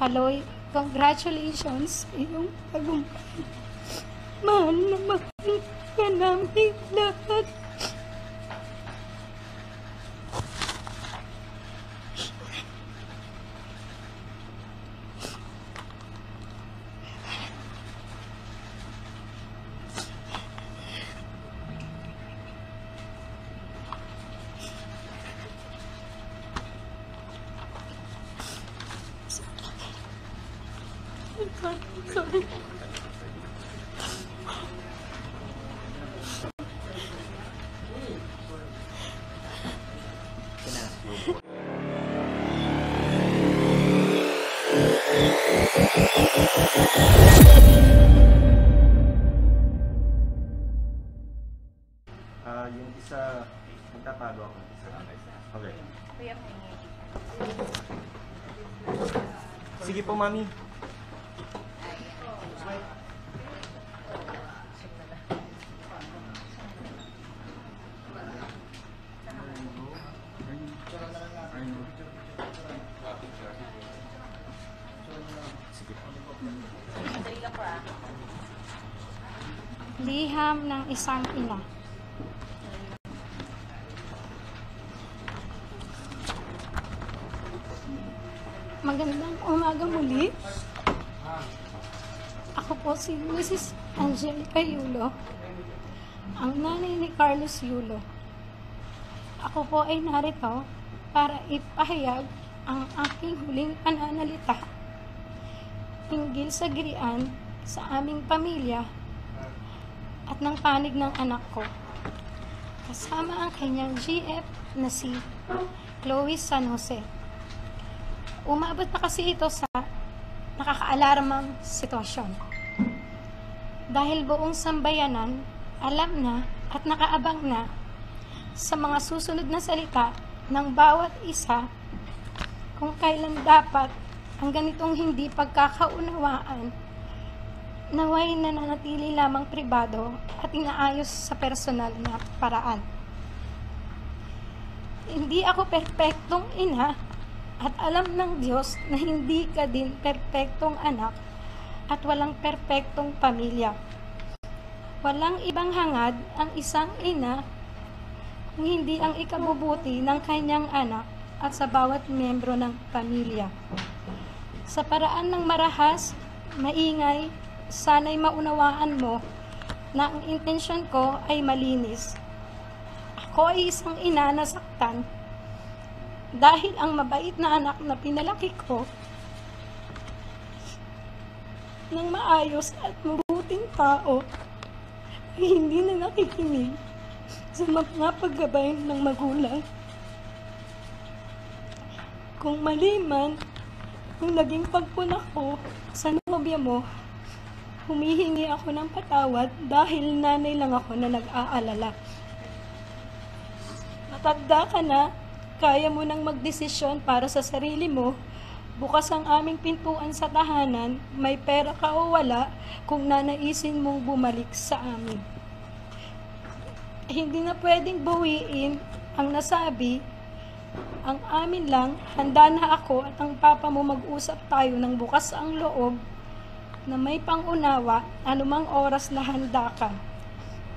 Aloy, congratulations sa iyong tagumpay. Mahal na mahal ka namin lahat. Sorry. Yung isa, magtatago ako. Okay. Sige po, mami. Sige po. Liham ng isang ina. Magandang umaga muli. Ako po si Mrs. Angelica Yulo, ang nanay ni Carlos Yulo. Ako po ay narito para ipahayag ang aking huling pananalita hinggil sa girian sa aming pamilya at ng panig ng anak ko, kasama ang kanyang GF na si Chloe San Jose. Umabot na kasi ito sa nakakaalarmang sitwasyon. Dahil buong sambayanan alam na at nakaabang na sa mga susunod na salita ng bawat isa kung kailan dapat ang ganitong hindi pagkakaunawaan naway nananatili lamang pribado at inaayos sa personal na paraan. Hindi ako perpektong ina at alam ng Diyos na hindi ka din perpektong anak at walang perpektong pamilya. Walang ibang hangad ang isang ina kung hindi ang ikabubuti ng kanyang anak at sa bawat miyembro ng pamilya. Sa paraan ng marahas, maingay, sana'y maunawaan mo na ang intensyon ko ay malinis. Ako ay isang ina na saktan dahil ang mabait na anak na pinalaki ko ng maayos at mabuting tao ay hindi na nakikinig sa mga paggabay ng magulang. Kung mali man ang naging pagpuna ko sa nobya mo, humihingi ako ng patawad dahil nanay lang ako na nag-aalala. Matanda ka na, kaya mo nang magdesisyon para sa sarili mo. Bukas ang aming pintuan sa tahanan, may pera ka o wala, kung nanaisin mong bumalik sa amin. Hindi na pwedeng bawiin ang nasabi. Ang amin lang, handa na ako at ang papa mo mag-usap tayo ng bukas ang loob na may pangunawa anumang oras na handa ka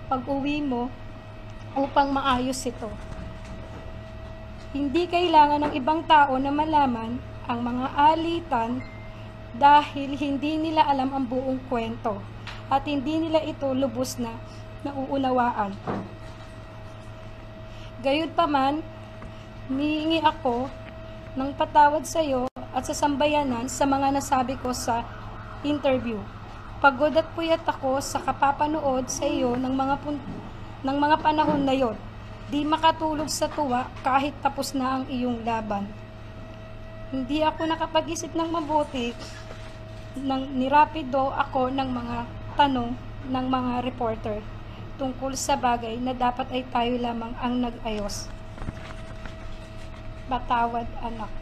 pag-uwi mo upang maayos ito. Hindi kailangan ng ibang tao na malaman ang mga alitan dahil hindi nila alam ang buong kwento at hindi nila ito lubos na nauunawaan. Gayunpaman, humihingi ako ng patawad sa iyo at sa sambayanan sa mga nasabi ko sa interview. Pagod at puyat ako sa kapapanood sa iyo ng mga panahon na yon. Di makatulog sa tuwa kahit tapos na ang iyong laban. Hindi ako nakapag-isip ng mabuti nang nirapido ako ng mga tanong ng mga reporter tungkol sa bagay na dapat ay tayo lamang ang nag-ayos. Patawad, anak.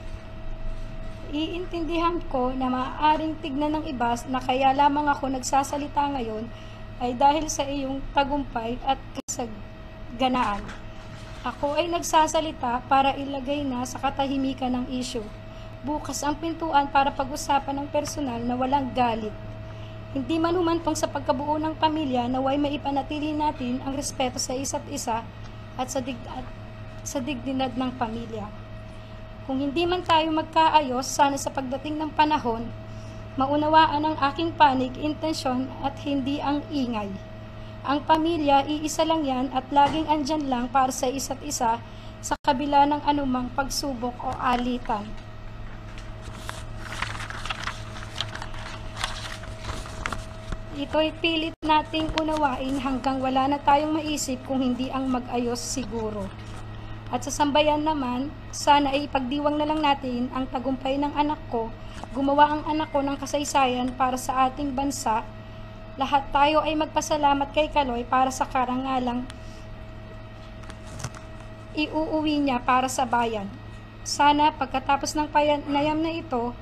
Iintindihan ko na maaaring tignan ng iba na kaya lamang ako nagsasalita ngayon ay dahil sa iyong tagumpay at kasaganaan. Ako ay nagsasalita para ilagay na sa katahimikan ng issue. bukas ang pintuan para pag-usapan ng personal na walang galit. Hindi man humantong sa pagkabuo ng pamilya, naway maipanatili natin ang respeto sa isa't isa at sa dignidad ng pamilya. Kung hindi man tayo magkaayos, sana sa pagdating ng panahon, maunawaan ang aking panig, intensyon at hindi ang ingay. Ang pamilya, iisa lang yan at laging andyan lang para sa isa't isa sa kabila ng anumang pagsubok o alitan. Ito'y pilit nating unawain hanggang wala na tayong maisip kung hindi ang mag-ayos siguro. At sa sambayan naman, sana ay ipagdiwang na lang natin ang tagumpay ng anak ko, gumawa ang anak ko ng kasaysayan para sa ating bansa. Lahat tayo ay magpasalamat kay Kaloy para sa karangalang iuuwi niya para sa bayan. Sana pagkatapos ng panayam na ito,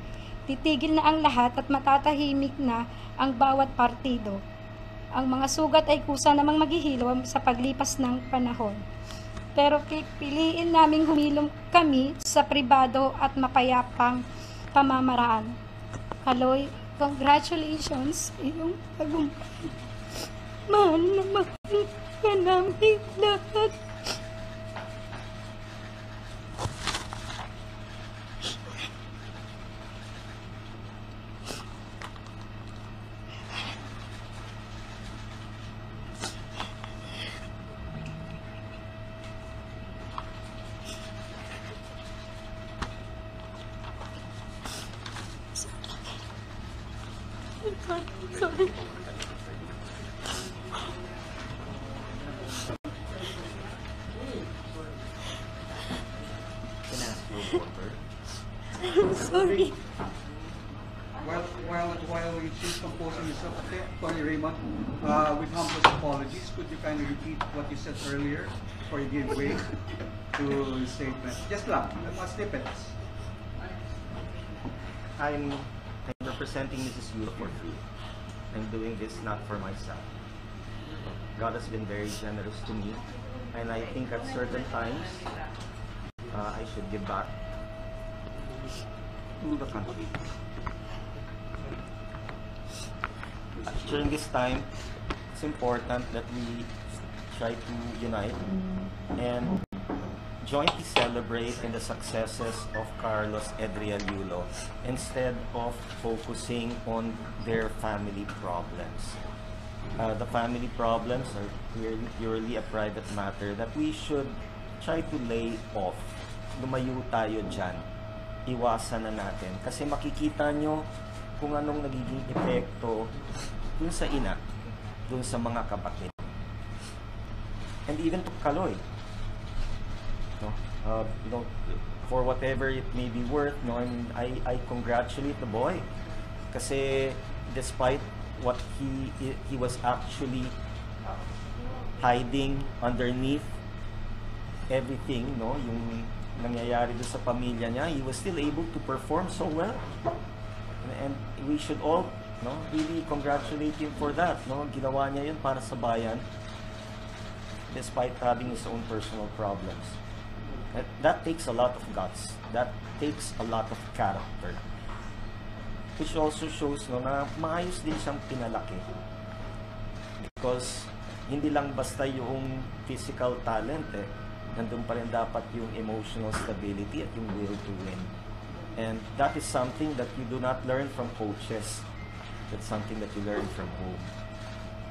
titigil na ang lahat at matatahimik na ang bawat partido. Ang mga sugat ay kusa namang maghihilom sa paglipas ng panahon. Pero pipiliin naming humilom kami sa pribado at mapayapang pamamaraan. Kaloy, congratulations sa iyong tagumpay. Mahal na mahal ka namin lahat. Sorry. Can I ask you a water? Sorry. While she's composing herself, Tony Raymond, with humble apologies, could you kindly repeat what you said earlier before you give way to the statement? Just lang, mga snippets. I'm representing Mrs. Yulo for free. I'm doing this not for myself. God has been very generous to me, and I think at certain times I should give back to the country. During this time, it's important that we try to unite and jointly celebrate in the successes of Carlos Edriel Yulo instead of focusing on their family problems. The family problems are purely a private matter that we should try to lay off. Lumayo tayo dyan. Iwasan na natin. Kasi makikita nyo kung anong nagiging epekto dun sa ina, dun sa mga kapatid. And even to Kaloy. No, for whatever it may be worth, no, I congratulate the boy. Kasi despite what he was actually hiding underneath everything, no, yung nangyayari doon sa pamilya niya, he was still able to perform so well. And we should all, no, really congratulate him for that, no. Ginawa niya yun para sa bayan despite having his own personal problems. That takes a lot of guts. That takes a lot of character. Which also shows, no, na maayos din siyang pinalaki. Because hindi lang basta yung physical talent, nandun pa rin dapat yung emotional stability at yung will to win. And that is something that you do not learn from coaches. That's something that you learn from home.